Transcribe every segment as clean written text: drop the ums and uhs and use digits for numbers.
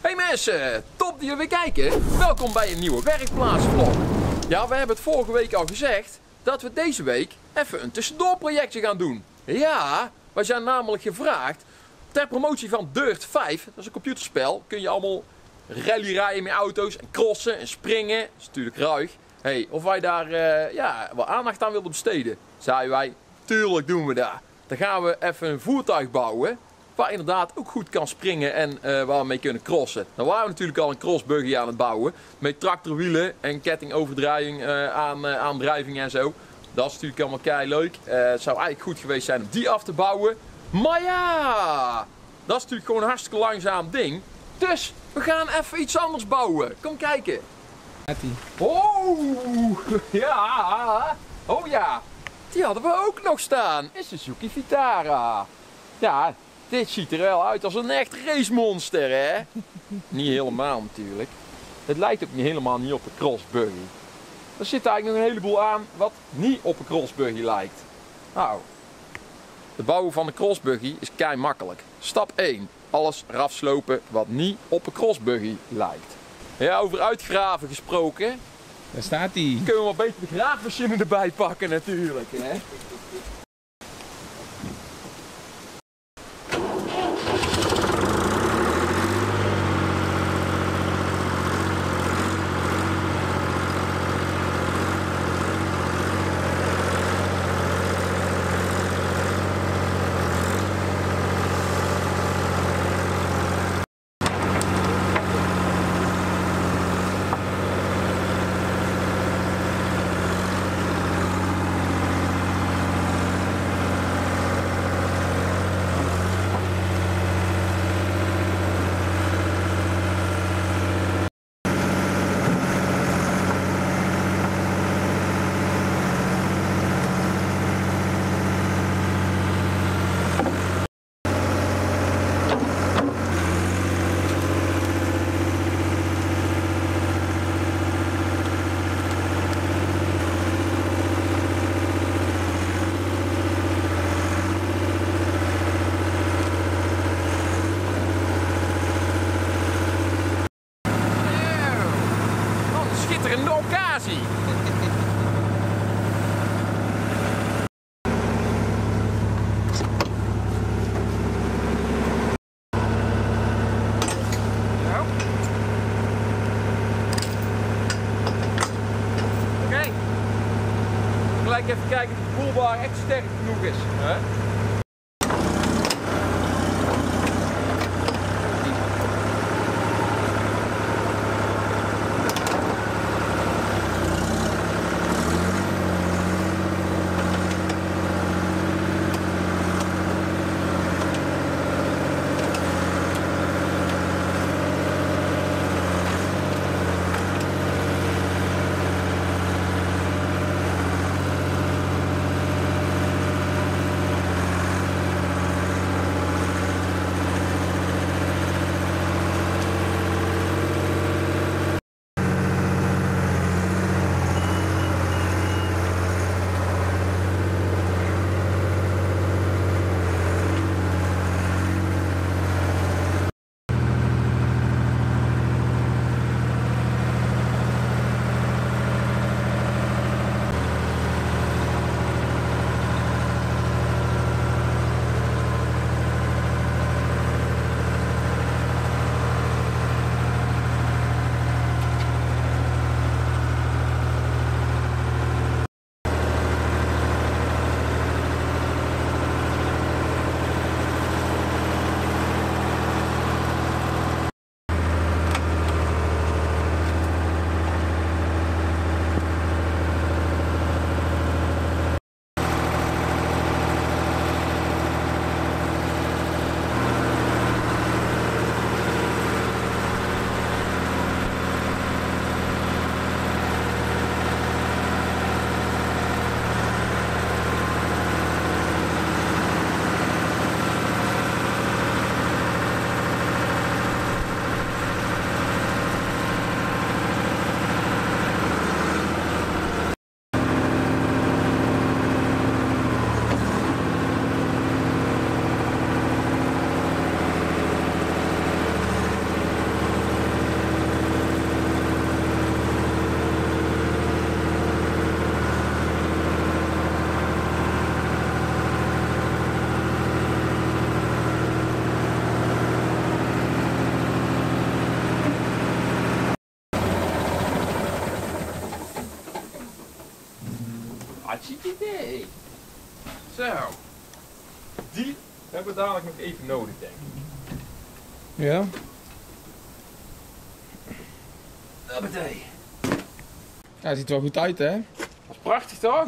Hey mensen, top dat jullie weer kijken. Welkom bij een nieuwe werkplaatsvlog. Ja, we hebben het vorige week al gezegd dat we deze week even een tussendoorprojectje gaan doen. Ja, wij zijn namelijk gevraagd ter promotie van Dirt 5. Dat is een computerspel. Kun je allemaal rally rijden met auto's en crossen en springen. Dat is natuurlijk ruig. Hey, of wij daar wat aandacht aan wilden besteden. Zeiden wij, tuurlijk doen we dat. Dan gaan we even een voertuig bouwen waar inderdaad ook goed kan springen en waar we mee kunnen crossen. Nou waren we natuurlijk al een crossbuggy aan het bouwen. Met tractorwielen en kettingoverdrijving, aandrijving en zo. Dat is natuurlijk allemaal kei leuk. Het zou eigenlijk goed geweest zijn om die af te bouwen. Maar ja, dat is natuurlijk gewoon een hartstikke langzaam ding. Dus we gaan even iets anders bouwen. Kom kijken. Oh, ja. Oh ja, die hadden we ook nog staan. Een Suzuki Vitara. Ja, dit ziet er wel uit als een echt racemonster, hè? Niet helemaal natuurlijk. Het lijkt ook helemaal niet op een crossbuggy. Er zit eigenlijk nog een heleboel aan wat niet op een crossbuggy lijkt. Nou, de bouwen van een crossbuggy is kei makkelijk. Stap 1. Alles eraf slopen wat niet op een crossbuggy lijkt. Ja, over uitgraven gesproken. Daar staat hij. Kunnen we wel beter de graafmachine erbij pakken natuurlijk, hè? Schitterende occasie. Oké. Gelijk even kijken of de boelbar echt sterk genoeg is. Hè? Hartstikke idee. Zo. Die hebben we dadelijk nog even nodig, denk ik. Ja. Dat betekent. Ja, het ziet er wel goed uit, hè? Dat is prachtig, toch?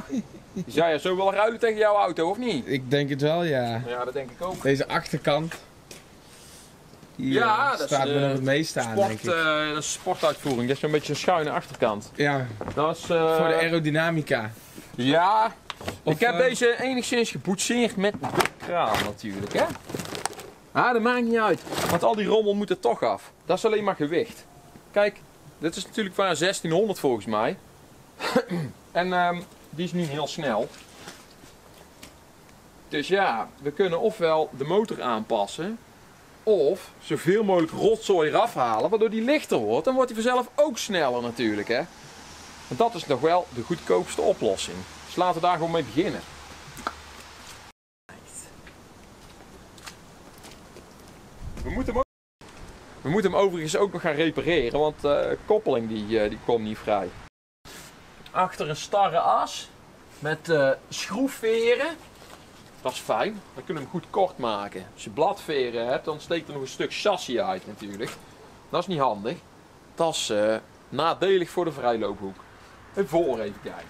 Zou je zo wel ruilen tegen jouw auto, of niet? Ik denk het wel, ja. Ja, dat denk ik ook. Deze achterkant. Die, Ja, dat staat is, me nog het meest aan, denk ik. dat is sportuitvoering. Dat is zo'n beetje een schuine achterkant. Ja, Dat is, voor de aerodynamica. Ja, Of, ik heb deze enigszins geboetseerd met de kraan natuurlijk, hè? Ah, dat maakt niet uit. Want al die rommel moet er toch af. Dat is alleen maar gewicht. Kijk, dit is natuurlijk van 1600 volgens mij. En die is nu heel snel. Dus ja, we kunnen ofwel de motor aanpassen. Of zoveel mogelijk rotzooi eraf halen, waardoor die lichter wordt. Dan wordt hij vanzelf ook sneller natuurlijk, hè. En dat is nog wel de goedkoopste oplossing. Dus laten we daar gewoon mee beginnen. We moeten hem overigens ook nog gaan repareren, want de koppeling die komt niet vrij. Achter een starre as met schroefveren. Dat is fijn, dan kunnen we hem goed kort maken. Als je bladveren hebt, dan steekt er nog een stuk chassis uit natuurlijk. Dat is niet handig. Dat is nadelig voor de vrijloophoek. En voor even kijken.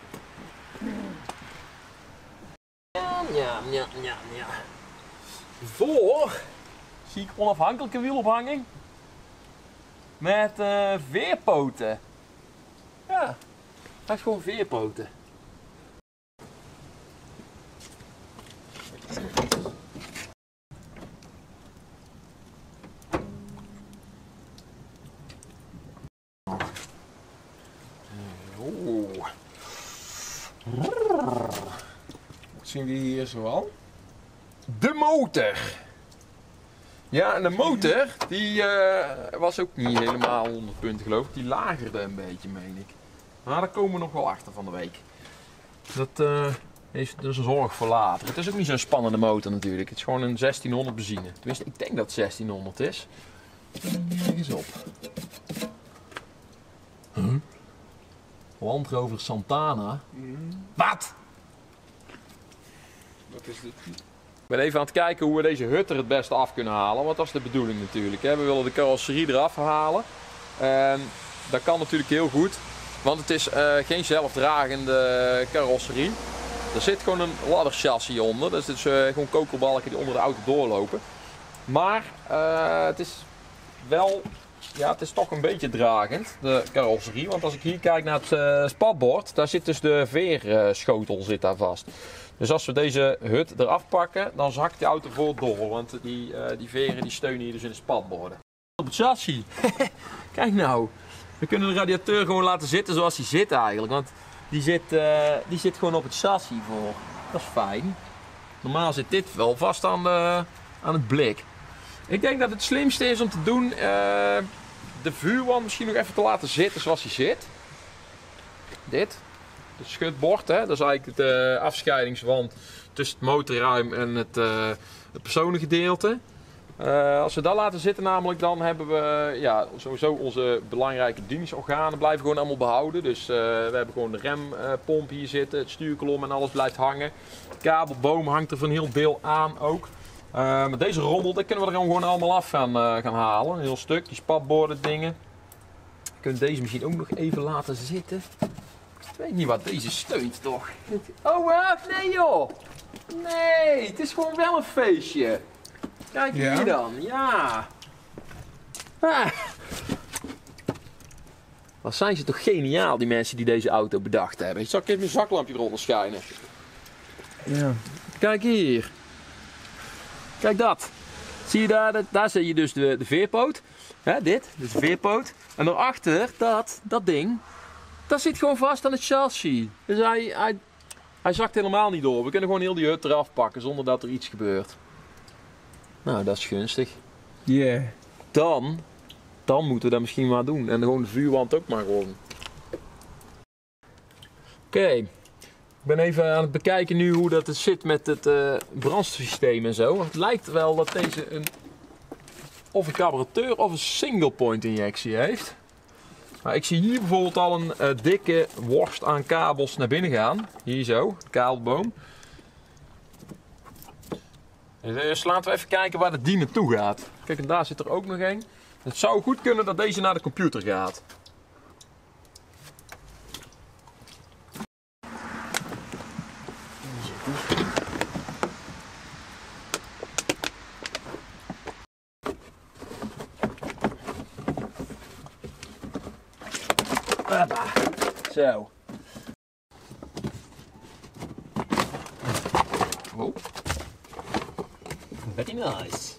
Ja. Voor zie ik onafhankelijke wielophanging. Met veerpoten. Ja, hij heeft gewoon veerpoten. Oeh. Wat zien we hier zoal? De motor. Ja, en de motor die was ook niet helemaal 100 punten geloof ik. Die lagerde een beetje, meen ik. Maar daar komen we nog wel achter van de week. Dat heeft dus een zorg voor later. Het is ook niet zo'n spannende motor natuurlijk. Het is gewoon een 1600 benzine. Tenminste, ik denk dat het 1600 is. Nergens op. Land Rover Santana. Wat? Wat is dit? Ik ben even aan het kijken hoe we deze hut er het beste af kunnen halen. Want dat is de bedoeling natuurlijk. Hè. We willen de carrosserie eraf halen. Dat kan natuurlijk heel goed. Want het is geen zelfdragende carrosserie. Er zit gewoon een ladderchassis onder. Dus het is gewoon kokelbalken die onder de auto doorlopen. Maar het is wel... Ja, het is toch een beetje dragend, de carrosserie. Want als ik hier kijk naar het spatbord, daar zit dus de veerschotel zit daar vast. Dus als we deze hut eraf pakken, dan zakt die auto voor door. Want die veren die steunen hier dus in de spatborden. Op het chassis. Kijk nou. We kunnen de radiateur gewoon laten zitten zoals hij zit eigenlijk. Want die zit gewoon op het chassis voor. Dat is fijn. Normaal zit dit wel vast aan het blik. Ik denk dat het slimste is om te doen de vuurwand misschien nog even te laten zitten zoals hij zit. Dit. Het schutbord, hè? Dat is eigenlijk de afscheidingswand tussen het motorruim en het personengedeelte. Als we dat laten zitten namelijk, dan hebben we ja, sowieso onze belangrijke bedieningsorganen blijven gewoon allemaal behouden. Dus we hebben gewoon de rempomp hier zitten, het stuurkolom en alles blijft hangen. De kabelboom hangt er van een heel deel aan ook. Maar deze rommel, dat kunnen we er gewoon allemaal af gaan halen. Een heel stuk, die spatborden dingen. We kunnen deze misschien ook nog even laten zitten. Ik weet niet wat deze steunt toch. Oh wat? Nee joh. Nee, het is gewoon wel een feestje. Kijk hier dan, ja. Ah. Wat zijn ze toch geniaal die mensen die deze auto bedacht hebben. Zal ik even mijn zaklampje eronder schijnen. Ja. Kijk hier. Kijk dat. Zie je daar zie je dus de veerpoot. Hè, dit is de veerpoot. En daarachter, dat ding, dat zit gewoon vast aan het chassis. Dus hij zakt helemaal niet door. We kunnen gewoon heel die hut eraf pakken zonder dat er iets gebeurt. Nou, dat is gunstig. Yeah. Dan moeten we dat misschien maar doen. En gewoon de vuurwand ook maar gewoon. Oké. Ik ben even aan het bekijken nu hoe dat het zit met het brandstofsysteem en zo. Want het lijkt wel dat deze of een carburateur of een single point injectie heeft. Maar ik zie hier bijvoorbeeld al een dikke worst aan kabels naar binnen gaan. Hier zo, de kabelboom. Dus laten we even kijken waar die naartoe gaat. Kijk, en daar zit er ook nog een. Het zou goed kunnen dat deze naar de computer gaat. Hoppa. Zo. Oh. Very nice.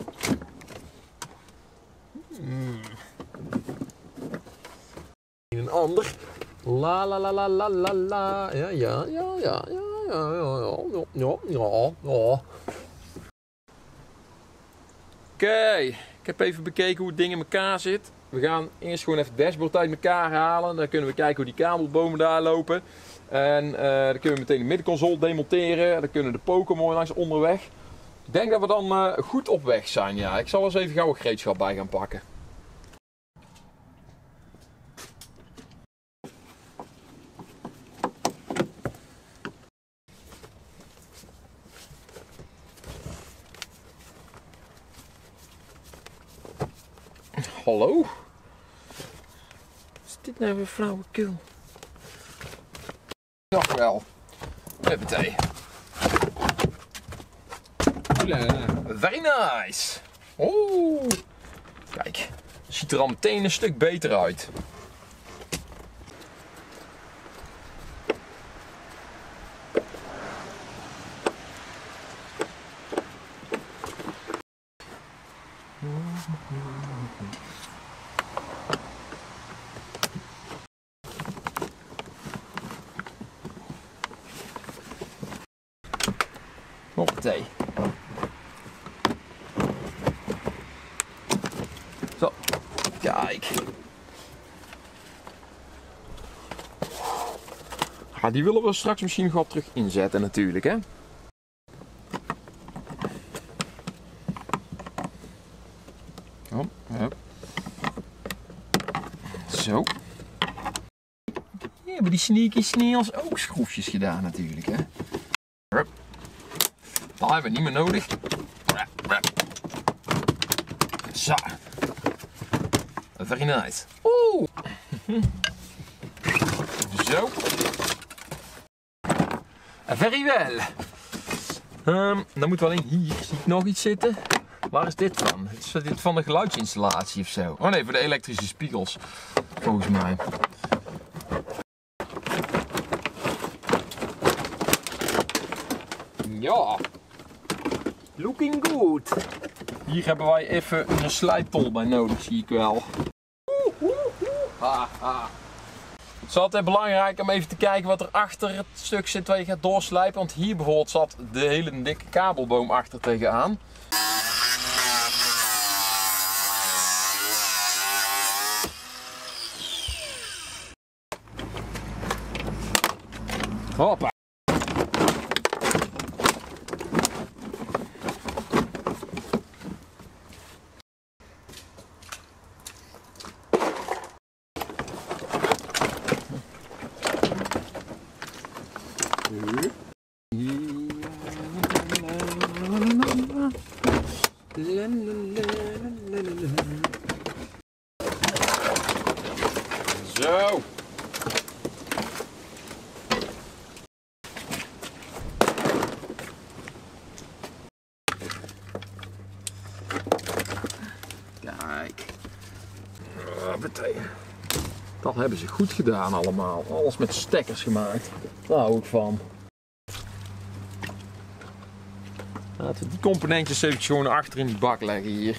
Een ander. La la la la la la la. Ja, ja, ja, ja, ja, ja, ja, ja, ja, ja. Oké, ik heb even bekeken hoe het ding in elkaar zit. We gaan eerst gewoon even het dashboard uit elkaar halen. Dan kunnen we kijken hoe die kabelbomen daar lopen. En dan kunnen we meteen de middenconsole demonteren. Dan kunnen de poken mooi langs onderweg. Ik denk dat we dan goed op weg zijn. Ja, ik zal eens even gauw een gereedschap bij gaan pakken. Hallo? Wat is dit nou weer flauwekul? Nog wel. Huppatee. Very nice. Oeh. Kijk, ziet er al meteen een stuk beter uit. Hoppatee. Zo, kijk. Ja, die willen we straks misschien gewoon terug inzetten natuurlijk, hè. Oh, ja. Zo. Hier hebben die sneaky snails ook schroefjes gedaan natuurlijk, hè. Dat hebben we niet meer nodig. Zo. Very nice. Oeh. Zo. Very well. Dan moet wel in hier. Zie ik nog iets zitten? Waar is dit van? Is dit van de geluidsinstallatie of zo? Oh nee, voor de elektrische spiegels. Volgens mij. Ja. Looking good. Hier hebben wij even een slijptol bij nodig, zie ik wel. Het is altijd belangrijk om even te kijken wat er achter het stuk zit waar je gaat doorslijpen. Want hier bijvoorbeeld zat de hele dikke kabelboom achter tegenaan. Hoppa. Zo. Kijk. Dat hebben ze goed gedaan allemaal. Alles met stekkers gemaakt. Daar hou ik van. Laten we die componentjes even gewoon achter in die bak leggen hier.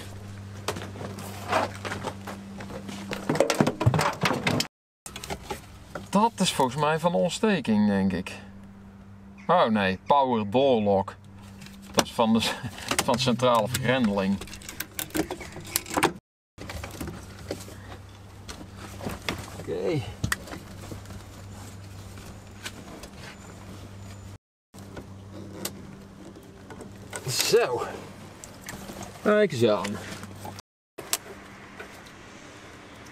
Dat is volgens mij van de ontsteking, denk ik. Oh nee, power door lock. Dat is van de centrale vergrendeling. Oké. Zo. Kijk eens aan.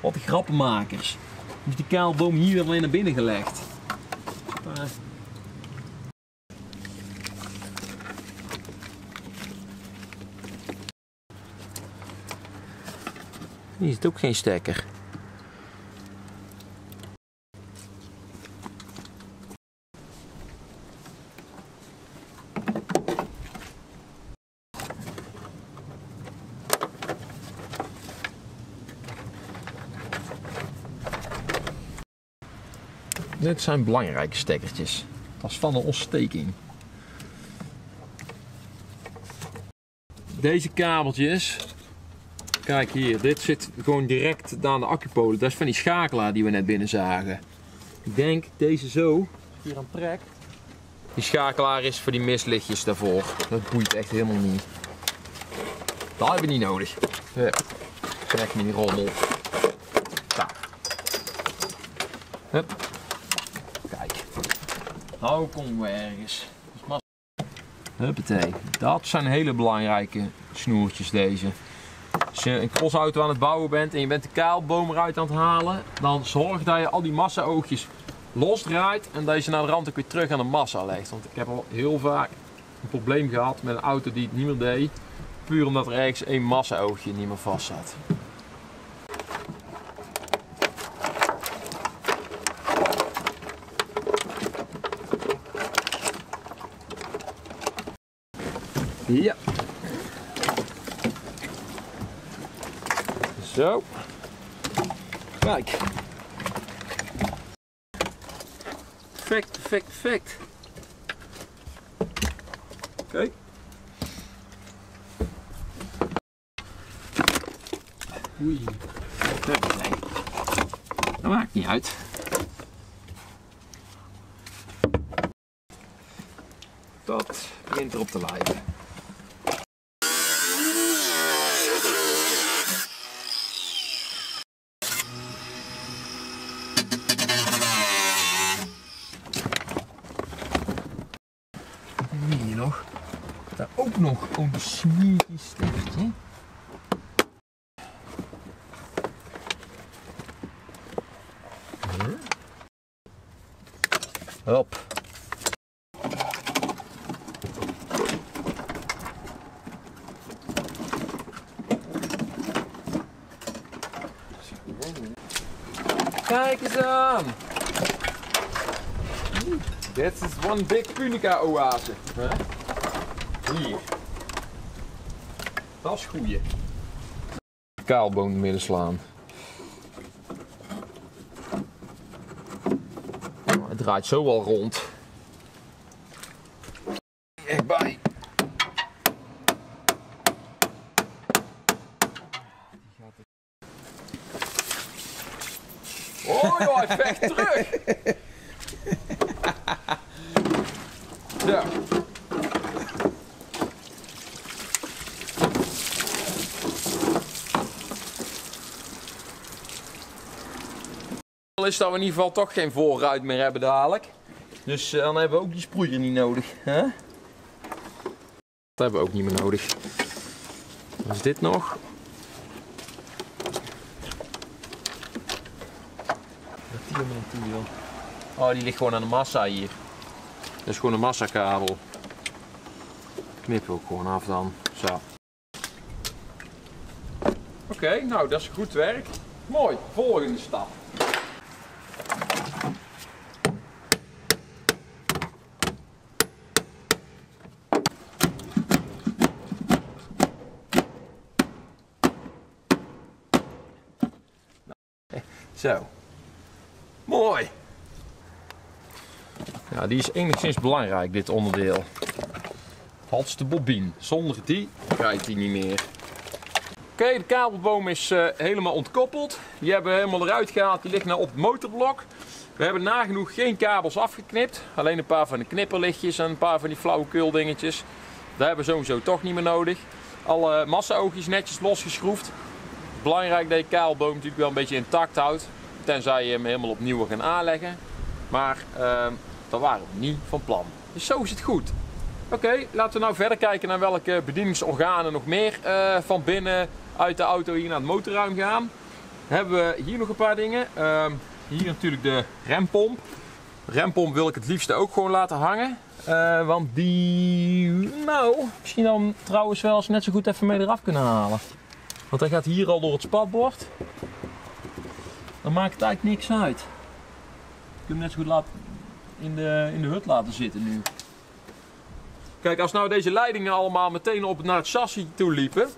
Wat de grappenmakers. Is die kaalboom hier alleen naar binnen gelegd? Hier zit ook geen stekker. Dit zijn belangrijke stekkertjes. Dat is van de ontsteking. Deze kabeltjes. Kijk hier, dit zit gewoon direct aan de accupolen. Dat is van die schakelaar die we net binnen zagen. Ik denk deze zo. Hier aan trek. Die schakelaar is voor die mistlichtjes daarvoor. Dat boeit echt helemaal niet. Dat hebben we niet nodig. Trek me die rommel. Daar. Hup. Kijk. Nou komen we ergens. Huppatee. Dat zijn hele belangrijke snoertjes deze. Als je een crossauto aan het bouwen bent en je bent de kaalboom eruit aan het halen, dan zorg dat je al die massa-oogjes losdraait en dat je ze naar de rand ook weer terug aan de massa legt. Want ik heb al heel vaak een probleem gehad met een auto die het niet meer deed, puur omdat er ergens één massa-oogje niet meer vast zat. Ja. Zo. Kijk. Perfect, perfect, perfect. Oké. Oei. Nee. Dat maakt niet uit. Dat begint erop te lijken. Hier nog. Daar ook nog een sneaky stekkertje. Hop. Kijk eens aan! Dit is one big punica oase. Hier. Dat is goeie. Kaalboom midden slaan. Het draait zo al rond. Echt bij. Oh joh, hij vecht terug! Zo. Is dat we in ieder geval toch geen voorruit meer hebben dadelijk. Dus dan hebben we ook die sproeier niet nodig. Hè? Dat hebben we ook niet meer nodig. Wat is dit nog? Oh, die ligt gewoon aan de massa hier. Dat is gewoon een massakabel. Knippen we ook gewoon af dan. Zo. Oké, nou dat is goed werk. Mooi, volgende stap. Zo. Mooi. Ja, die is enigszins belangrijk, dit onderdeel. Dat is de bobine. Zonder die rijdt hij niet meer. Oké, de kabelboom is helemaal ontkoppeld. Die hebben we helemaal eruit gehaald. Die ligt nou op het motorblok. We hebben nagenoeg geen kabels afgeknipt. Alleen een paar van de knipperlichtjes en een paar van die flauwekul dingetjes. Dat hebben we sowieso toch niet meer nodig. Alle massa-oogjes netjes losgeschroefd. Belangrijk dat je kabelboom natuurlijk wel een beetje intact houdt. Tenzij je hem helemaal opnieuw wil gaan aanleggen. Maar dat waren we niet van plan. Dus zo is het goed. Oké, laten we nou verder kijken naar welke bedieningsorganen nog meer van binnen uit de auto hier naar het motorruim gaan. Hebben we hier nog een paar dingen. hier natuurlijk de rempomp. De rempomp wil ik het liefst ook gewoon laten hangen. Want die, nou, misschien dan trouwens wel eens net zo goed even mee eraf kunnen halen. Want hij gaat hier al door het spatbord. Dan maakt het eigenlijk niks uit. Je kunt hem net zo goed in de hut laten zitten nu. Kijk, als nou deze leidingen allemaal meteen naar het chassis toe liepen.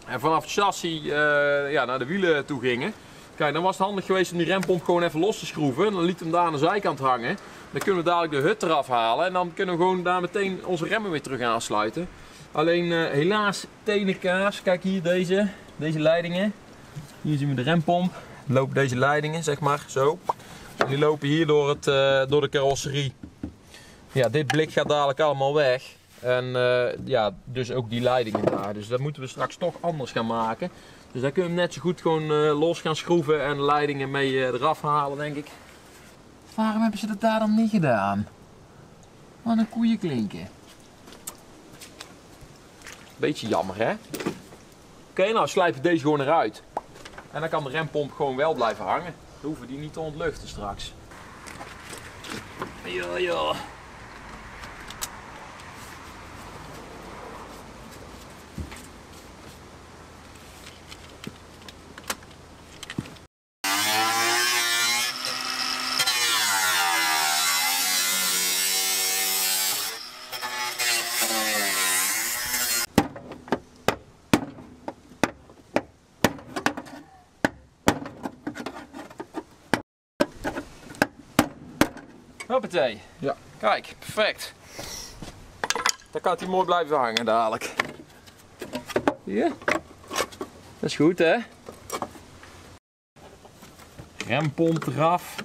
En vanaf het chassis naar de wielen toe gingen. Kijk, dan was het handig geweest om die rempomp gewoon even los te schroeven. Dan liet hem daar aan de zijkant hangen. Dan kunnen we dadelijk de hut eraf halen. En dan kunnen we gewoon daar meteen onze remmen weer terug aansluiten. Alleen helaas tenenkaas. Kijk hier deze leidingen. Hier zien we de rempomp. Dan lopen deze leidingen, zeg maar, zo. En die lopen hier door de carrosserie. Ja, dit blik gaat dadelijk allemaal weg. En dus ook die leidingen daar. Dus dat moeten we straks toch anders gaan maken. Dus daar kunnen we hem net zo goed gewoon los gaan schroeven en de leidingen mee eraf halen, denk ik. Waarom hebben ze dat daar dan niet gedaan? Wat een koeienklinken. Beetje jammer, hè? Oké, nou slijp ik deze gewoon eruit. En dan kan de rempomp gewoon wel blijven hangen. Dan hoeven we die niet te ontluchten straks. Ja. Hoppatee. Ja. Kijk, perfect. Dan kan hij mooi blijven hangen dadelijk. Hier. Dat is goed, hè? Rempomp eraf.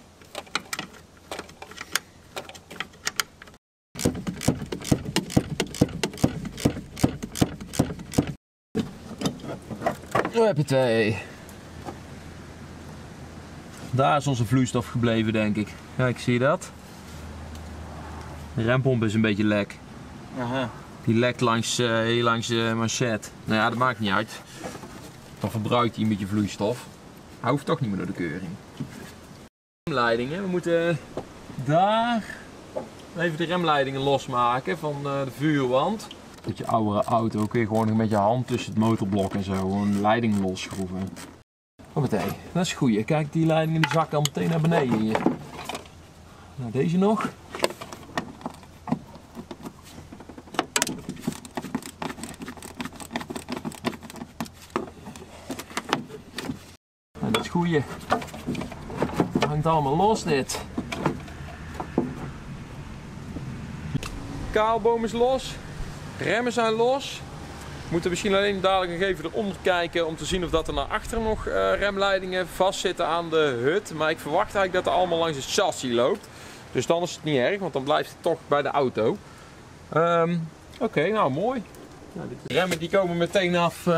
Hoppatee. Daar is onze vloeistof gebleven, denk ik. Kijk, zie je dat? De rempomp is een beetje lek. Aha. Die lekt langs de manchet. Nou ja, dat maakt niet uit. Dan verbruikt hij een beetje vloeistof. Hij hoeft toch niet meer door de keuring. Remleidingen. We moeten daar even de remleidingen losmaken van de vuurwand. Dat je oudere auto kun je gewoon met je hand tussen het motorblok en zo gewoon leiding losschroeven. Hoppatee, dat is goed. Kijk, die leidingen die zakken al meteen naar beneden hier. Nou, deze nog. Dat is goeie. Het hangt allemaal los dit. Kaalboom is los. Remmen zijn los. We moeten misschien alleen dadelijk nog even eronder kijken om te zien of dat er naar achter nog remleidingen vastzitten aan de hut. Maar ik verwacht eigenlijk dat het allemaal langs het chassis loopt. Dus dan is het niet erg, want dan blijft het toch bij de auto. Oké, nou mooi. Nou, de remmen die komen meteen af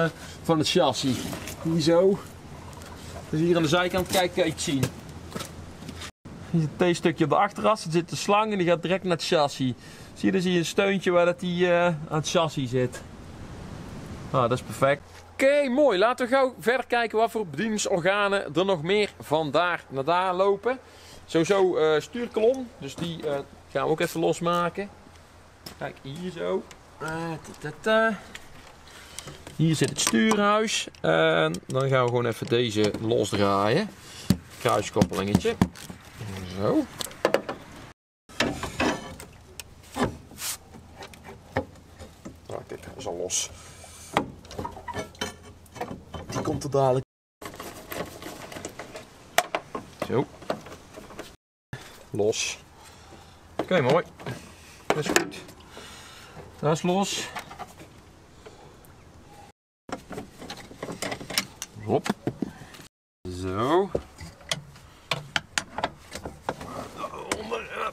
van het chassis. Hier zo. Dus hier aan de zijkant, kijk, kan je het zien. Hier zit een T-stukje op de achteras, er zit de slang en die gaat direct naar het chassis. Zie je, dan zie je een steuntje waar dat die aan het chassis zit. Nou, dat is perfect. Oké, mooi. Laten we gauw verder kijken wat voor bedieningsorganen er nog meer van daar naar daar lopen. Sowieso stuurkolom, dus die gaan we ook even losmaken. Kijk, hier zo. Hier zit het stuurhuis. En dan gaan we gewoon even deze losdraaien. Kruiskoppelingetje. Zo. Nou, kijk, hij is al los. Die komt er dadelijk. Zo. Los. Oké, mooi. Dat is goed. Dat is los. Hop. Zo. Onder.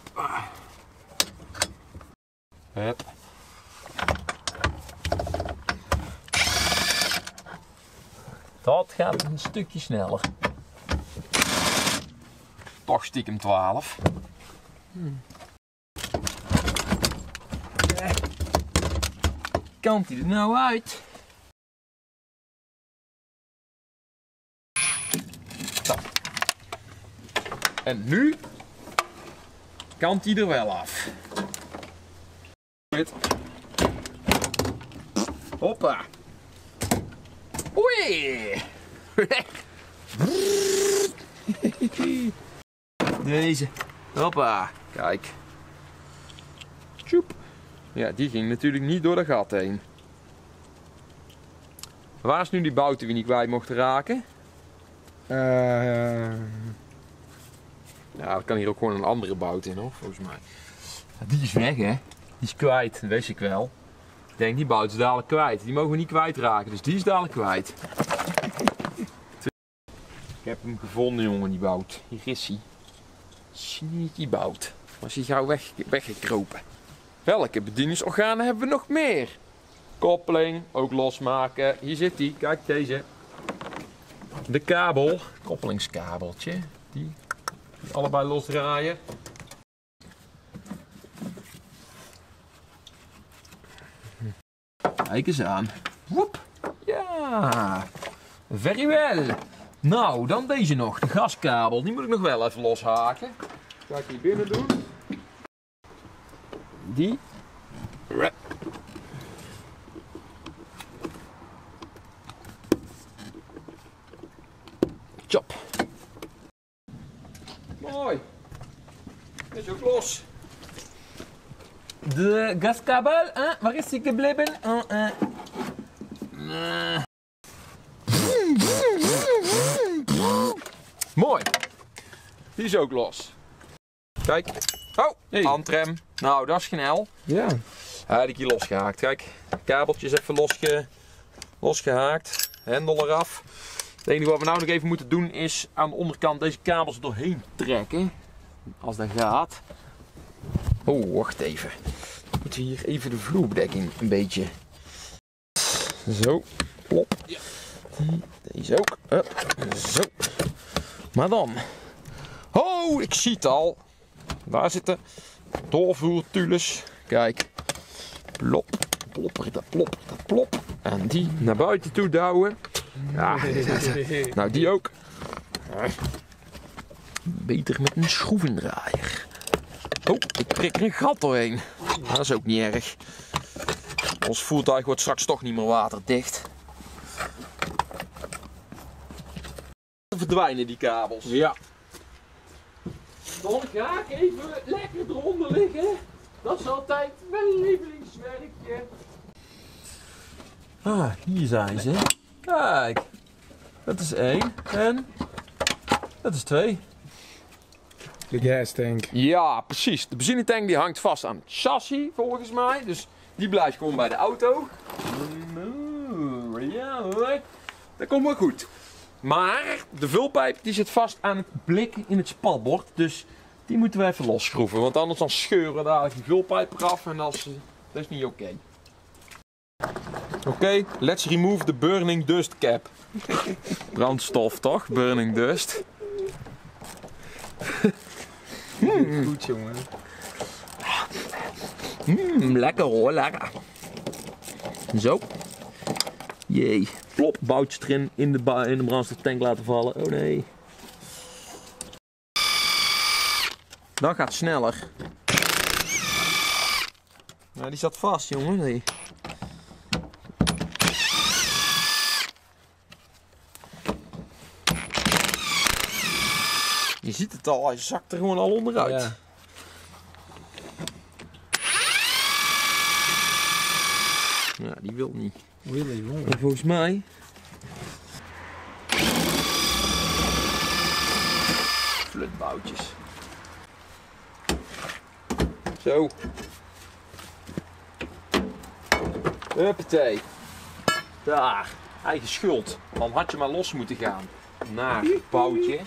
Hup. Dat gaat een stukje sneller. Toch stiekem 12. Kan hij er nou uit? Zo. En nu kant hij er wel af. Hoppa. Oei. Deze. Hoppa. Kijk. Tjoep. Ja, die ging natuurlijk niet door dat gat heen. Waar is nu die bout die we niet kwijt mochten raken? Ja, er kan hier ook gewoon een andere bout in, hoor, volgens mij. Ja, die is weg, hè? Die is kwijt, dat wist ik wel. Ik denk, die bout is dadelijk kwijt. Die mogen we niet kwijtraken, dus die is dadelijk kwijt. Ik heb hem gevonden, jongen, die bout. Hier is hij. Sneaky bout. Was hij gauw weggekropen. Welke bedieningsorganen hebben we nog meer? Koppeling, ook losmaken. Hier zit hij, kijk deze. De kabel, koppelingskabeltje. Die allebei losdraaien. Kijk eens aan. Woep. Ja, very well. Nou, dan deze nog, de gaskabel. Die moet ik nog wel even loshaken. Ga ik hier binnen doen. Die. Chop. Mooi. Is ook los. De gaskabel, waar is die gebleven? Mooi. Die is ook los. Kijk. Oh, hey. Handrem. Nou, dat is snel. Ja. Heb ik hier losgehaakt. Kijk, kabeltjes even losgehaakt. Hendel eraf. Het enige wat we nou nog even moeten doen is aan de onderkant deze kabels doorheen trekken. Als dat gaat. Oh, wacht even. Moeten we hier even de vloerbedekking een beetje. Zo, plop. Deze ook. Zo. Maar dan. Oh, ik zie het al. Daar zitten doorvoertules. Kijk. Plop, plopper, dat plop, dat plop. En die naar buiten toe douwen. Ja, nou die ook. Beter met een schroevendraaier. Oh, ik prik er een gat doorheen. Dat is ook niet erg. Ons voertuig wordt straks toch niet meer waterdicht. Verdwijnen die kabels. Ja. Dan ga ik even lekker eronder liggen. Dat is altijd mijn lievelingswerkje. Ah, hier zijn ze. Kijk. Dat is 1 en dat is 2. De gastank. Ja, precies. De benzinetank die hangt vast aan het chassis volgens mij. Dus die blijft gewoon bij de auto. Ja hoor. Dat komt wel goed. Maar de vulpijp die zit vast aan het blik in het spatbord. Dus die moeten we even losschroeven. Want anders dan scheuren we dadelijk die vulpijp eraf. En dat is niet oké. Oké, let's remove the burning dust cap. Brandstof toch? Burning dust. Goed jongen. Lekker hoor, lekker. Zo. Jee. Plop, boutjes erin in de brandstoftank laten vallen. Oh nee. Dan gaat het sneller. Nou, die zat vast, jongen. Nee. Je ziet het al, hij zakt er gewoon al onderuit. Ja. Ja, die wil niet. En volgens mij... Flutboutjes. Zo. Huppatee. Daar. Eigen schuld. Dan had je maar los moeten gaan. Naar het boutje.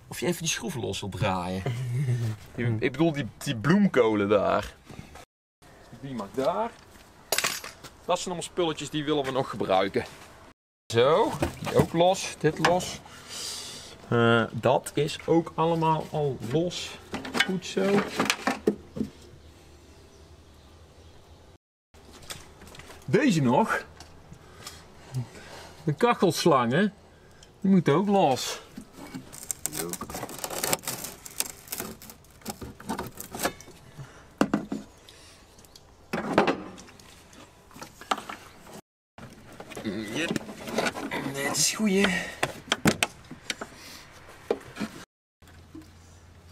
Of je even die schroeven los wilt draaien. Ik bedoel die bloemkolen daar. Die mag daar. Dat zijn allemaal spulletjes die willen we nog gebruiken. Zo, die ook los. Dit los. Dat is ook allemaal al los. Goed zo. Deze nog. De kachelslangen. Die moet ook los. Ja. Nee, het is goeie.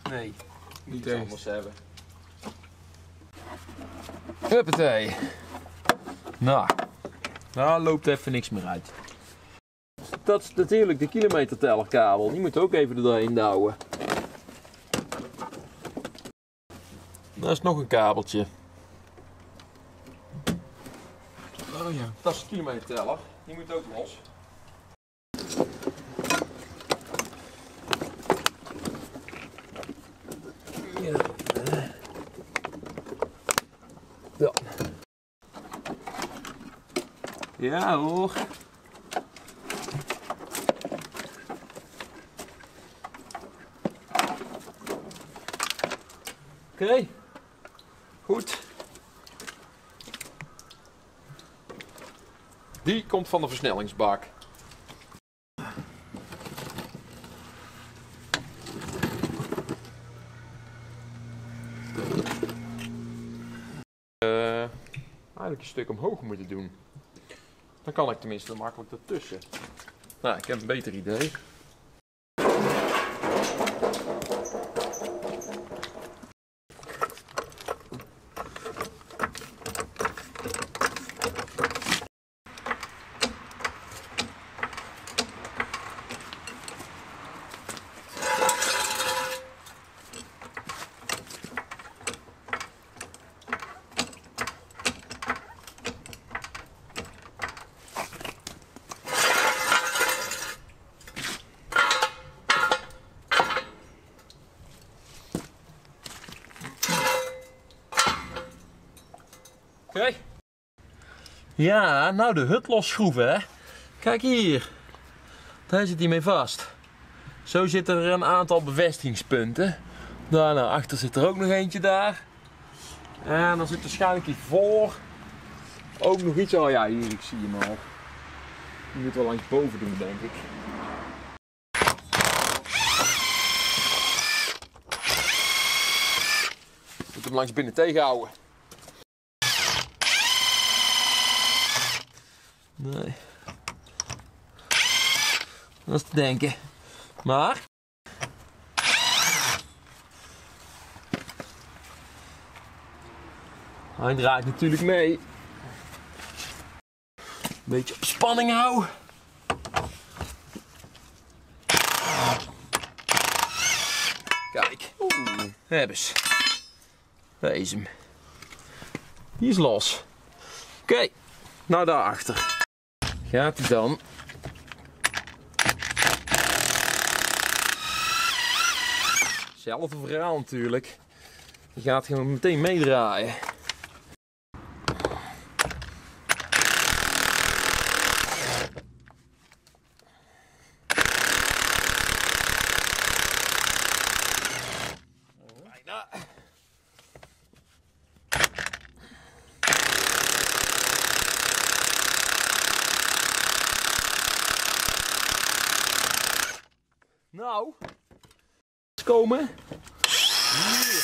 Nee, niet iets anders hebben. Huppatee. Nou, daar loopt even niks meer uit. Dat is natuurlijk de kilometertellerkabel. Die moet ook even er doorheen douwen. Daar is nog een kabeltje. Oh ja. Dat is de kilometerteller. Die moet ook los. Ja. Ja. Ja hoor. Oké. Goed. Die komt van de versnellingsbak. Eigenlijk een stuk omhoog moeten doen. Dan kan ik tenminste makkelijk ertussen. Nou, ik heb een beter idee. Oké. Ja, nou de hut losschroeven hè. Kijk hier. Daar zit hij mee vast. Zo zitten er een aantal bevestigingspunten. Daarna achter zit er ook nog eentje daar. En dan zit waarschijnlijk hiervoor ook nog iets. Oh ja, hier, ik zie hem al. Die moet wel langs boven doen, denk ik. Ik moet hem langs binnen tegenhouden. Nee. Dat is te denken. Maar. Hij draait natuurlijk mee. Een beetje op spanning houden. Kijk. Hebben ze. Daar is hem. Die is los. Oké. Nou daarachter. Gaat hij dan. Zelfde verhaal natuurlijk. Die gaat gewoon meteen meedraaien. Bijna. Nou, komen. Hier.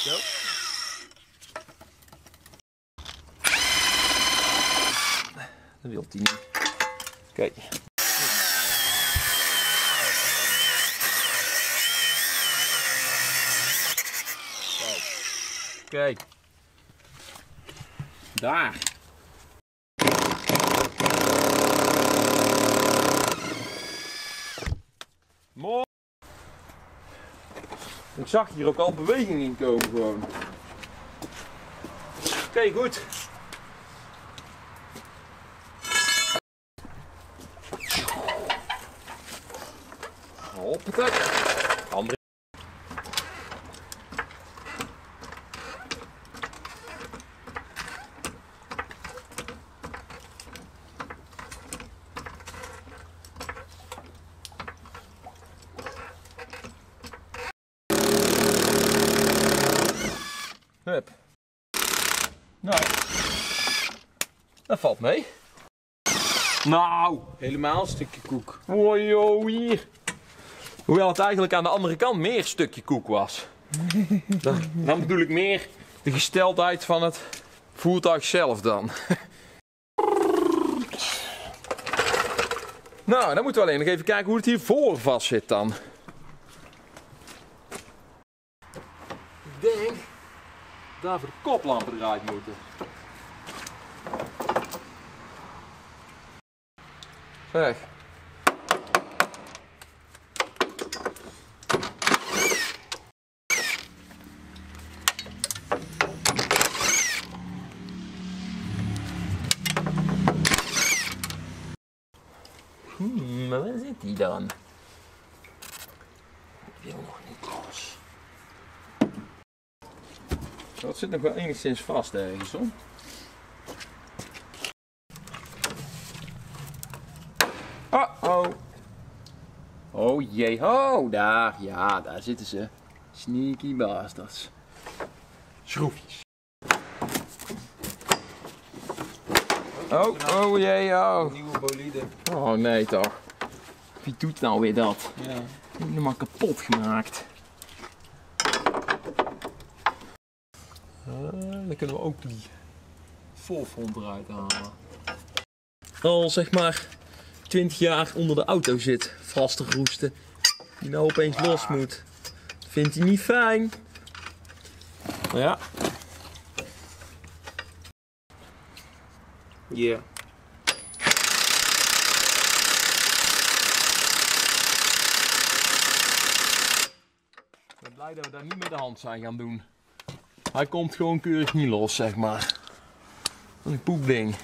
Zo. Dat wil hij niet. Kijk. Kijk. Daar. Mooi. Ik zag hier ook al beweging in komen gewoon. Oké, goed. Hoppatee. Andere. Hup. Nou, dat valt mee. Nou, Helemaal een stukje koek. wow, hier. Hoewel het eigenlijk aan de andere kant meer een stukje koek was. Dan bedoel ik meer de gesteldheid van het voertuig zelf dan. Nou, dan moeten we alleen nog even kijken hoe het hiervoor vast zit dan. Ik denk dat we de koplampen eruit moeten. Zeg. Maar waar zit die dan? Ik wil nog niet los. Dat zit nog wel enigszins vast ergens hoor. Oh. Oh jee, oh daar, ja, daar zitten ze. Sneaky bastards. Schroefjes. Oh jee, oh. Nieuwe bolide. Oh nee toch. Wie doet nou weer dat? Ja. Helemaal kapot gemaakt. Dan kunnen we ook die voorfront eruit halen. Al zeg maar 20 jaar onder de auto zit, vast te roesten. Die nou opeens los moet. Vindt hij niet fijn. Ja. Yeah. Ik ben blij dat we dat niet met de hand zijn gaan doen. Hij komt gewoon keurig niet los, zeg maar. Een poepding.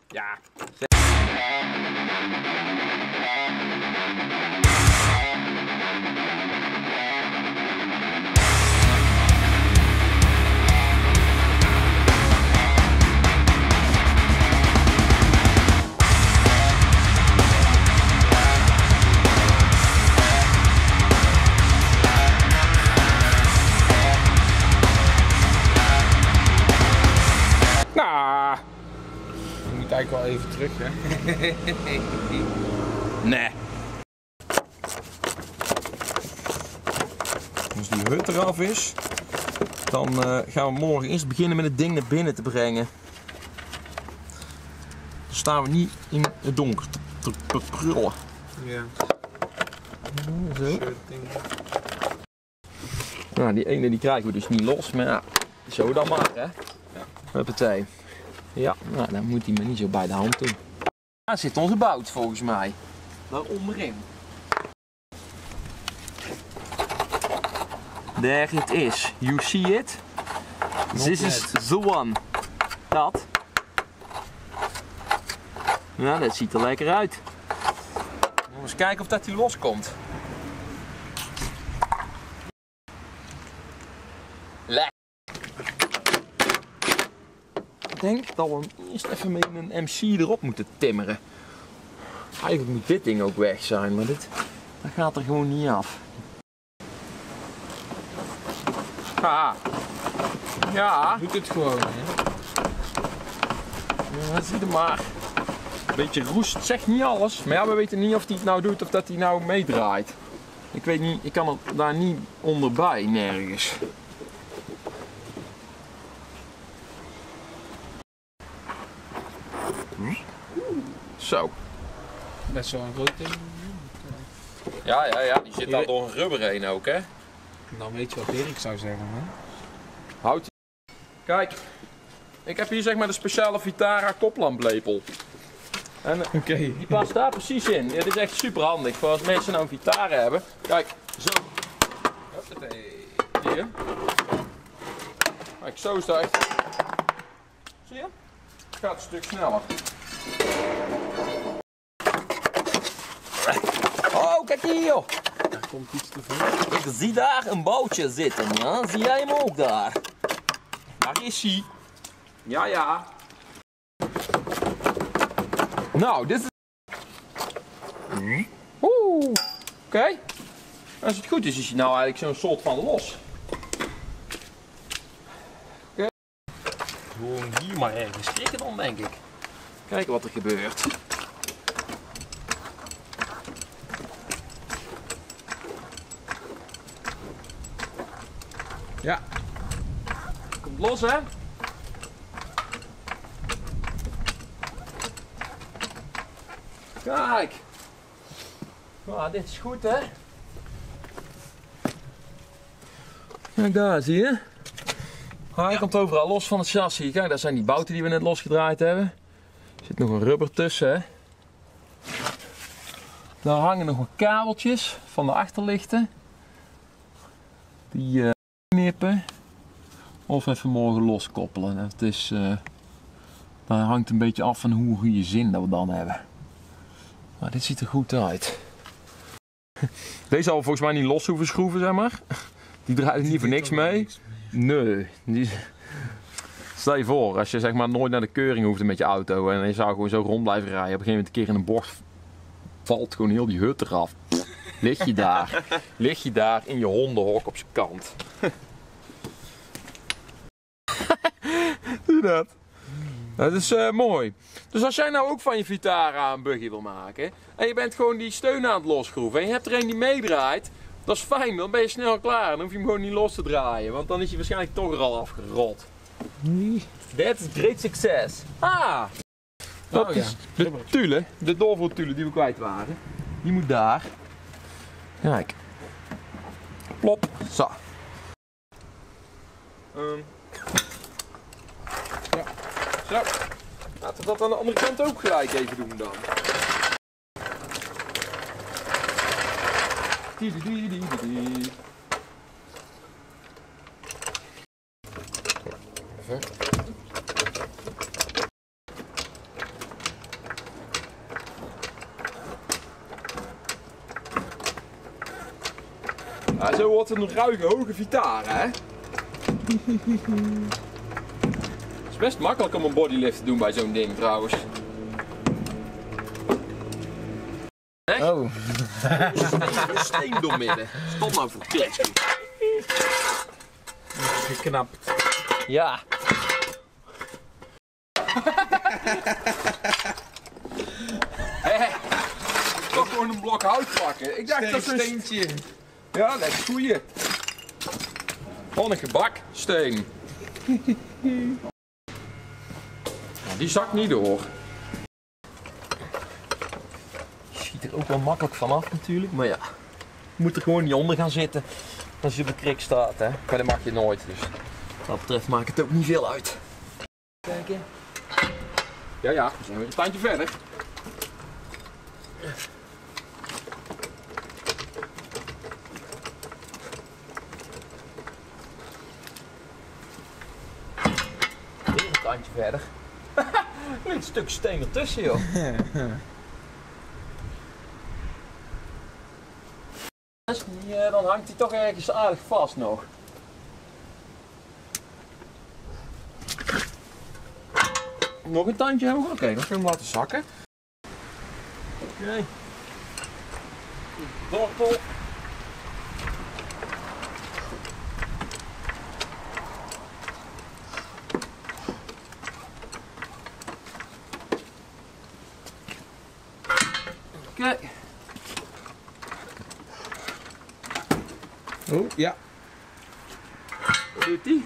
Ja. Nou. Je moet eigenlijk wel even terug, hè? Nee. Als die hut eraf is, dan gaan we morgen eerst beginnen met het ding naar binnen te brengen. Dan staan we niet in het donker te prullen. Ja. Zo. Nou, die ene die krijgen we dus niet los, maar ja, zo dan maar, hè. Huppatee. Ja, nou, dan moet hij me niet zo bij de hand doen. Daar zit onze bout volgens mij. Daar onderin. There it is. You see it? This is the one. Dat. Ja, dat ziet er lekker uit. Eens kijken of dat hij loskomt. Lekker. Ik denk dat we hem eerst even met een MC erop moeten timmeren. Eigenlijk moet dit ding ook weg zijn, maar dat gaat er gewoon niet af. Ja. Doet het gewoon, hè? Ja, zie je maar. Een beetje roest zegt niet alles, maar ja, we weten niet of hij het nou doet of dat hij nou meedraait. Ik weet niet, ik kan er daar niet onderbij, nergens. Zo. Best wel een groot ding. Ja, die zit daar door een rubber heen ook, hè. Dan weet je wat Erik zou zeggen, hè? Houd. Kijk, ik heb hier zeg maar de speciale Vitara koplamplepel. En Oké. die past daar precies in. Dit is echt super handig voor als mensen nou een gitaar hebben. Kijk, zo. Hoppatee. Zie je? Kijk, zo is dat echt. Zie je? Het gaat een stuk sneller. Oh, kijk hier joh. Daar komt iets te veel. Ik zie daar een boutje zitten, ja? Zie jij hem ook daar? Daar is hij. Ja, ja. Nou, dit is... Oeh. Oké. Als het goed is hij nou eigenlijk zo'n soort van los. Oké. Gewoon hier maar ergens schrikken dan, denk ik. Kijken wat er gebeurt. Ja. Komt los, hè? Kijk. Nou, dit is goed, hè? Kijk daar, zie je? Hij komt overal los van het chassis. Kijk, dat zijn die bouten die we net losgedraaid hebben. Er zit nog een rubber tussen, hè? Daar hangen nog wat kabeltjes van de achterlichten. Die knippen. Of even morgen loskoppelen. Het is, dat hangt een beetje af van hoe goede zin dat we dan hebben. Maar dit ziet er goed uit. Deze zal volgens mij niet los hoeven schroeven, zeg maar. Die draait niet voor niks mee. Nee. Stel je voor, als je zeg maar nooit naar de keuring hoefde met je auto en je zou gewoon zo rond blijven rijden. Op een gegeven moment een keer in een bocht valt gewoon heel die hut eraf. Lig je daar in je hondenhok op zijn kant. Zie dat? Dat is mooi. Dus als jij nou ook van je Vitara een buggy wil maken en je bent gewoon die steun aan het losschroeven en je hebt er een die meedraait, dat is fijn, dan ben je snel klaar. Dan hoef je hem gewoon niet los te draaien, want dan is hij waarschijnlijk toch er al afgerot. That's great success. Ah! Dat is de tule, de doorvoertule die we kwijt waren. Die moet daar. Kijk. Plop. Zo. Ja. Zo. Laten we dat aan de andere kant ook gelijk even doen dan. Even. Ja, zo wordt het een ruige, hoge Vitara, hè? Het is best makkelijk om een bodylift te doen bij zo'n ding, trouwens. Echt? Oh. Een steen doormidden. Stop nou voor kletsen. Geknapt. Ja. Toch gewoon een blok hout pakken. Ik dacht dat is een steentje. Ja, dat is goeie. Gewoon een gebaksteen. Ja, die zakt niet door. Schiet er ook wel makkelijk vanaf natuurlijk, maar ja. Je moet er gewoon niet onder gaan zitten als je op de krik staat, hè. Maar dat mag je nooit, dus wat dat betreft maakt het ook niet veel uit. Kijken. Ja, ja, we zijn weer een tandje verder. Weer een tandje verder. Er ligt een stuk steen ertussen, joh. Dan hangt hij toch ergens aardig vast nog. Nog een tandje hoger? Oké, dan kun je hem laten zakken. Oké. Dorpel. Oké. Oh, ja. Wat doet die?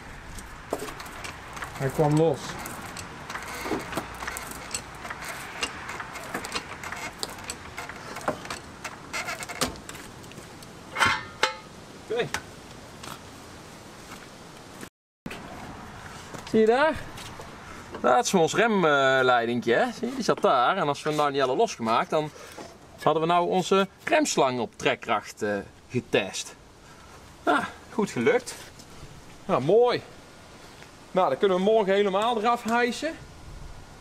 Hij kwam los. Oké. Zie je daar? Dat is ons remleidingje. Zie je, die zat daar. En als we hem nou niet hadden losgemaakt, dan hadden we nou onze remslang op trekkracht getest. Nou, goed gelukt. Nou, mooi. Nou, dan kunnen we morgen helemaal eraf hijsen.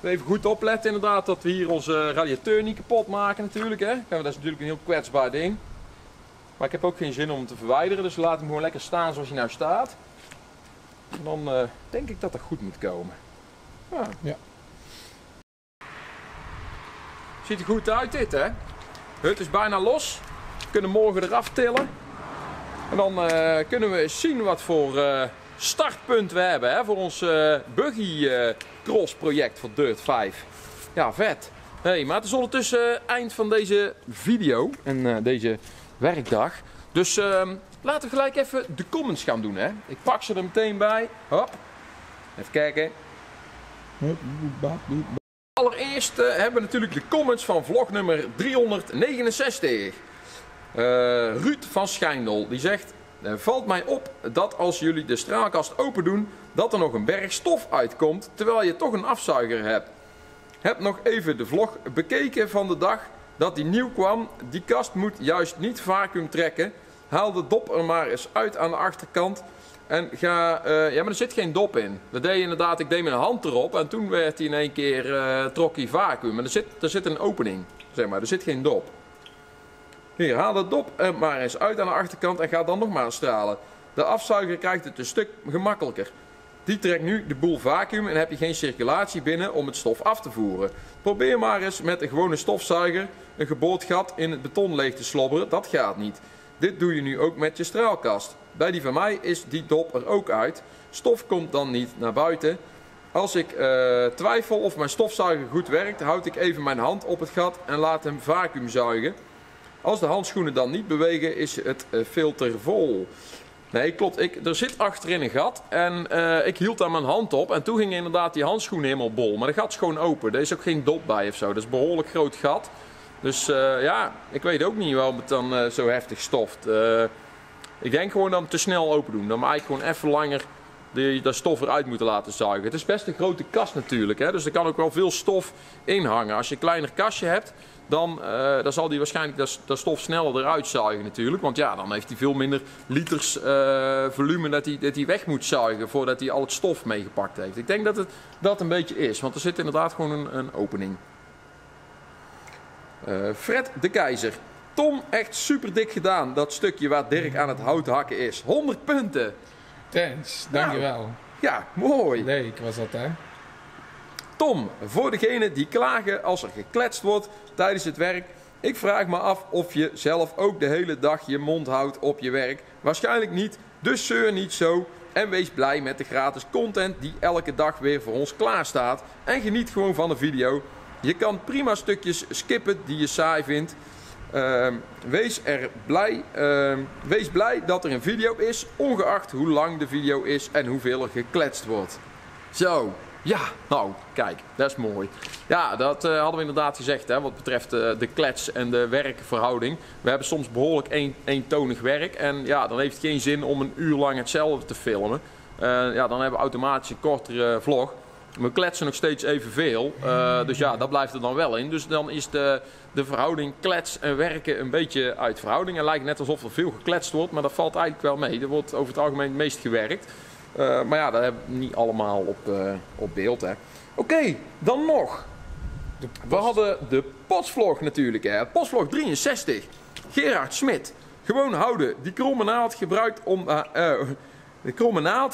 Even goed opletten inderdaad dat we hier onze radiateur niet kapot maken natuurlijk. Hè. Dat is natuurlijk een heel kwetsbaar ding. Maar ik heb ook geen zin om hem te verwijderen, dus we laten hem gewoon lekker staan zoals hij nou staat. En dan denk ik dat dat goed moet komen. Ja. Ziet er goed uit dit, hè? De hut is bijna los. We kunnen morgen eraf tillen. En dan kunnen we eens zien wat voor startpunt we hebben, hè, voor ons buggy cross project voor Dirt 5. Ja, vet. Hey, maar het is ondertussen eind van deze video en deze werkdag. Dus laten we gelijk even de comments gaan doen, hè. Ik pak ze er meteen bij. Hop. Even kijken. Allereerst hebben we natuurlijk de comments van vlog nummer 369. Ruud van Schijndel, die zegt: valt mij op dat als jullie de straalkast open doen, dat er nog een berg stof uitkomt, terwijl je toch een afzuiger hebt. Heb nog even de vlog bekeken van de dag dat die nieuw kwam. Die kast moet juist niet vacuüm trekken. Haal de dop er maar eens uit aan de achterkant. En ga, ja, maar er zit geen dop in. Dat deed je inderdaad, ik deed mijn hand erop en toen werd hij in één keer, trok hij vacuüm. Maar er zit een opening, zeg maar, er zit geen dop. Hier, haal de dop er maar eens uit aan de achterkant en ga dan nog maar stralen. De afzuiger krijgt het een stuk gemakkelijker. Die trekt nu de boel vacuüm en heb je geen circulatie binnen om het stof af te voeren. Probeer maar eens met een gewone stofzuiger een geboord gat in het beton leeg te slobberen, dat gaat niet. Dit doe je nu ook met je straalkast. Bij die van mij is die dop er ook uit. Stof komt dan niet naar buiten. Als ik twijfel of mijn stofzuiger goed werkt, houd ik even mijn hand op het gat en laat hem vacuüm zuigen. Als de handschoenen dan niet bewegen, is het filter vol. Nee, klopt. Er zit achterin een gat en ik hield daar mijn hand op en toen ging inderdaad die handschoen helemaal bol. Maar de gat is gewoon open. Er is ook geen dop bij of zo. Dat is een behoorlijk groot gat. Dus ja, ik weet ook niet waarom het dan zo heftig stoft. Ik denk gewoon dat we het te snel open doen. Dan moet ik gewoon even langer de stof eruit moeten laten zuigen. Het is best een grote kast natuurlijk, hè? Dus er kan ook wel veel stof in hangen. Als je een kleiner kastje hebt, dan zal die waarschijnlijk dat stof sneller eruit zuigen natuurlijk. Want ja, dan heeft hij veel minder liters volume dat hij weg moet zuigen voordat hij al het stof meegepakt heeft. Ik denk dat het dat een beetje is, want er zit inderdaad gewoon een opening. Fred de Keizer. Tom, echt super dik gedaan, dat stukje waar Dirk aan het hout hakken is. 100 punten. Thanks, dankjewel. Ja, mooi. Leuk was dat, hè? Tom, voor degenen die klagen als er gekletst wordt tijdens het werk. Ik vraag me af of je zelf ook de hele dag je mond houdt op je werk. Waarschijnlijk niet, dus zeur niet zo. En wees blij met de gratis content die elke dag weer voor ons klaar staat. En geniet gewoon van de video. Je kan prima stukjes skippen die je saai vindt. Wees blij dat er een video is, ongeacht hoe lang de video is en hoeveel er gekletst wordt. Zo, ja, nou, kijk, dat is mooi. Ja, dat hadden we inderdaad gezegd, hè, wat betreft de klets en de werkverhouding. We hebben soms behoorlijk eentonig werk en ja, dan heeft het geen zin om een uur lang hetzelfde te filmen. Ja, dan hebben we automatisch een kortere vlog. We kletsen nog steeds evenveel, dus ja, dat blijft er dan wel in. Dus dan is de verhouding klets en werken een beetje uit verhouding. Het lijkt net alsof er veel gekletst wordt, maar dat valt eigenlijk wel mee. Er wordt over het algemeen het meest gewerkt. Maar ja, dat hebben we niet allemaal op beeld. Oké, dan nog. We hadden de postvlog natuurlijk. Hè. Postvlog 63. Gerard Smit. Gewoon houden. Die kromme naald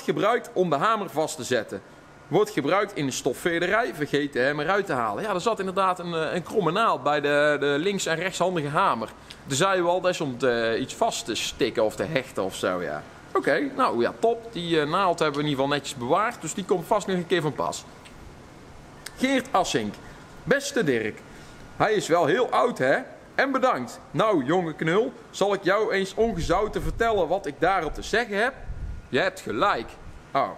gebruikt om de hamer vast te zetten. Wordt gebruikt in de stofveerderij, vergeet hem eruit te halen. Ja, er zat inderdaad een kromme naald bij de links- en rechtshandige hamer. Toen zeiden we al, dat is om iets vast te stikken of te hechten of zo, ja. Oké, nou ja, top. Die naald hebben we in ieder geval netjes bewaard, dus die komt vast nog een keer van pas. Geert Assink. Beste Dirk. Hij is wel heel oud, hè? En bedankt. Nou, jonge knul, zal ik jou eens ongezouten vertellen wat ik daarop te zeggen heb? Je hebt gelijk. Oh.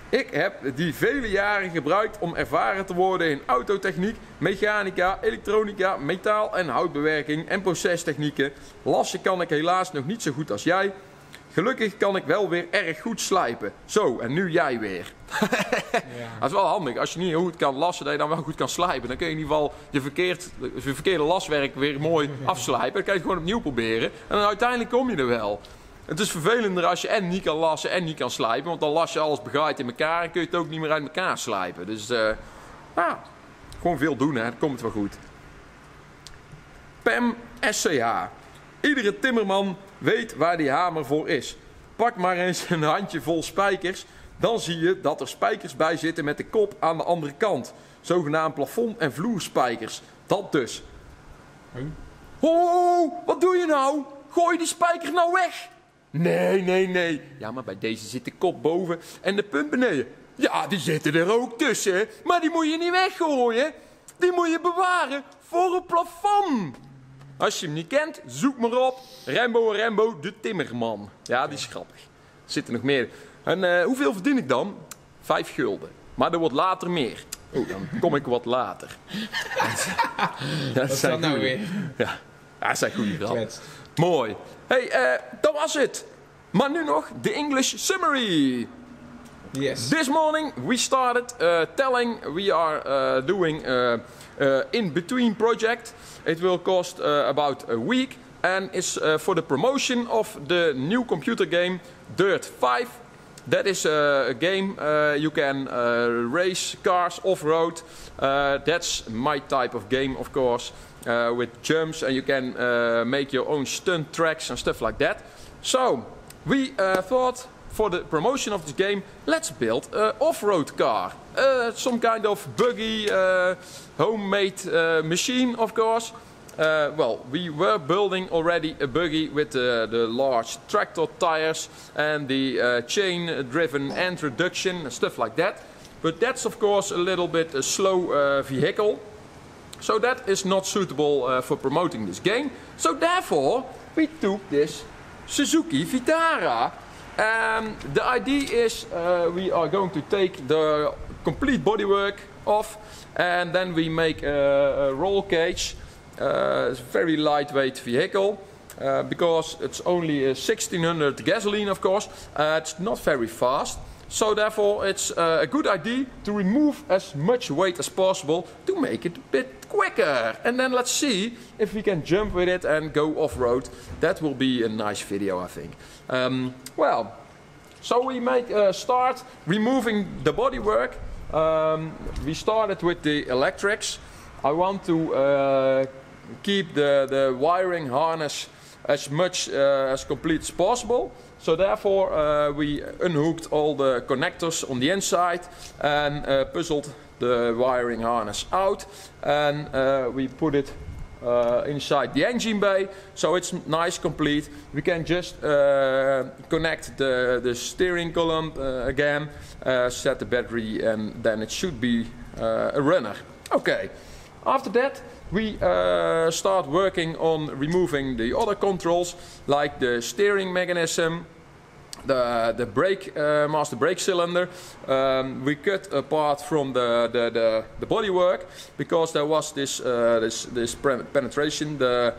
Ik heb die vele jaren gebruikt om ervaren te worden in autotechniek, mechanica, elektronica, metaal- en houtbewerking en procestechnieken. Lassen kan ik helaas nog niet zo goed als jij. Gelukkig kan ik wel weer erg goed slijpen. Zo, en nu jij weer. Ja. Dat is wel handig. Als je niet goed kan lassen, dat je dan wel goed kan slijpen. Dan kun je in ieder geval je verkeerde laswerk weer mooi afslijpen. Dan kan je het gewoon opnieuw proberen. En dan uiteindelijk kom je er wel. Het is vervelender als je en niet kan lassen en niet kan slijpen. Want dan las je alles begaaid in elkaar en kun je het ook niet meer uit elkaar slijpen. Dus gewoon veel doen, hè. Dan komt het wel goed. Pam SCH. Iedere timmerman weet waar die hamer voor is. Pak maar eens een handjevol spijkers. Dan zie je dat er spijkers bij zitten met de kop aan de andere kant. Zogenaamd plafond- en vloerspijkers. Dat dus. Ho, wat doe je nou? Gooi die spijker nou weg? Nee. Ja, maar bij deze zit de kop boven en de punt beneden. Ja, die zitten er ook tussen. Maar die moet je niet weggooien. Die moet je bewaren voor een plafond. Als je hem niet kent, zoek maar op. Rembo de Timmerman. Ja, die is grappig. Er zitten nog meer. En hoeveel verdien ik dan? 5 gulden. Maar er wordt later meer. Oh, dan kom ik wat later. Wat is dat nou weer? Ja, dat zijn goede grappen. Mooi. Hey, dat was het. Maar nu nog de English summary. Yes. This morning we started telling we are doing in-between project. It will cost about a week and is for the promotion of the new computer game Dirt 5. That is a game you can race cars off-road. That's my type of game, of course, with jumps and you can make your own stunt tracks and stuff like that. So we thought, for the promotion of this game, let's build an off-road car. Some kind of buggy, homemade machine, of course. Well, we were building already a buggy with the large tractor tires and the chain-driven introduction and stuff like that. But that's, of course, a little bit a slow vehicle. So that is not suitable for promoting this game. So therefore, we took this Suzuki Vitara. The idea is we are going to take the complete bodywork off and then we make a roll cage. It's a very lightweight vehicle because it's only 1600 gasoline, of course. It's not very fast. So therefore it's a good idea to remove as much weight as possible to make it a bit quicker. And then let's see if we can jump with it and go off-road. That will be a nice video, I think. Well, so we make start removing the bodywork. We started with the electrics. I want to keep the wiring harness as much as complete as possible. So therefore we unhooked all the connectors on the inside and puzzled the wiring harness out, and we put it inside the engine bay, so it's nice, complete. We can just connect the steering column again, set the battery, and then it should be a runner. Okay, after that we start working on removing the other controls, like the steering mechanism, the brake, master brake cylinder. We cut apart from the bodywork because there was this penetration. The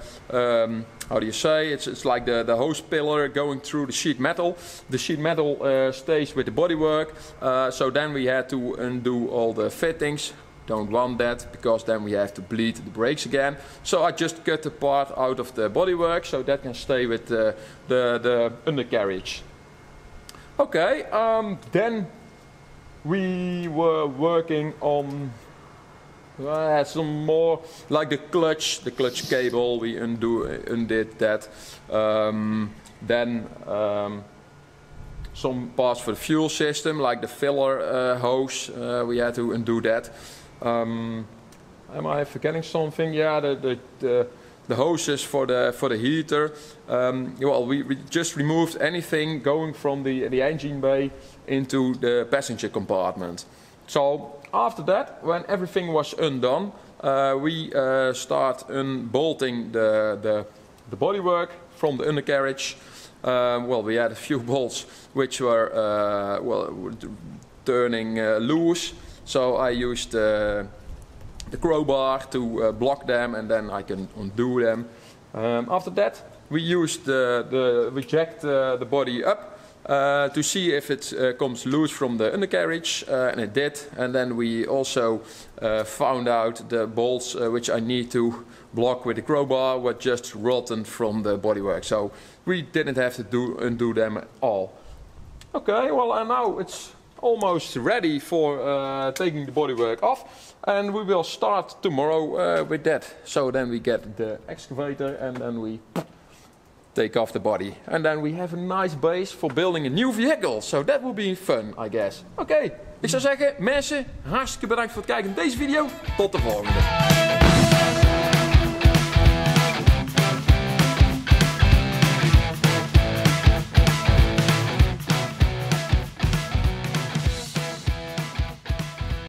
how do you say? It's like the hose pillar going through the sheet metal. The sheet metal stays with the bodywork. So then we had to undo all the fittings. Don't want that because then we have to bleed the brakes again. So I just cut the part out of the bodywork so that can stay with the undercarriage. Okay, then we were working on some more, like the clutch cable. We undid that. Then some parts for the fuel system, like the filler hose. We had to undo that. Am I forgetting something? Yeah, the hoses for the heater. Well, we just removed anything going from the engine bay into the passenger compartment. So after that, when everything was undone, we start unbolting the bodywork from the undercarriage. Well, we had a few bolts which were turning loose, so I used the crowbar to block them, and then I can undo them. After that, we used we jacked the body up to see if it comes loose from the undercarriage, and it did. And then we also found out the bolts which I need to block with the crowbar were just rotten from the bodywork, so we didn't have to undo them at all. Okay, well, and now it's almost ready for taking the bodywork off, and we will start tomorrow with that. So then we get the excavator and then we take off the body, and then we have a nice base for building a new vehicle. So that will be fun, I guess. Oké, ik zou zeggen, mensen, hartstikke bedankt voor het kijken naar deze video. Tot de volgende.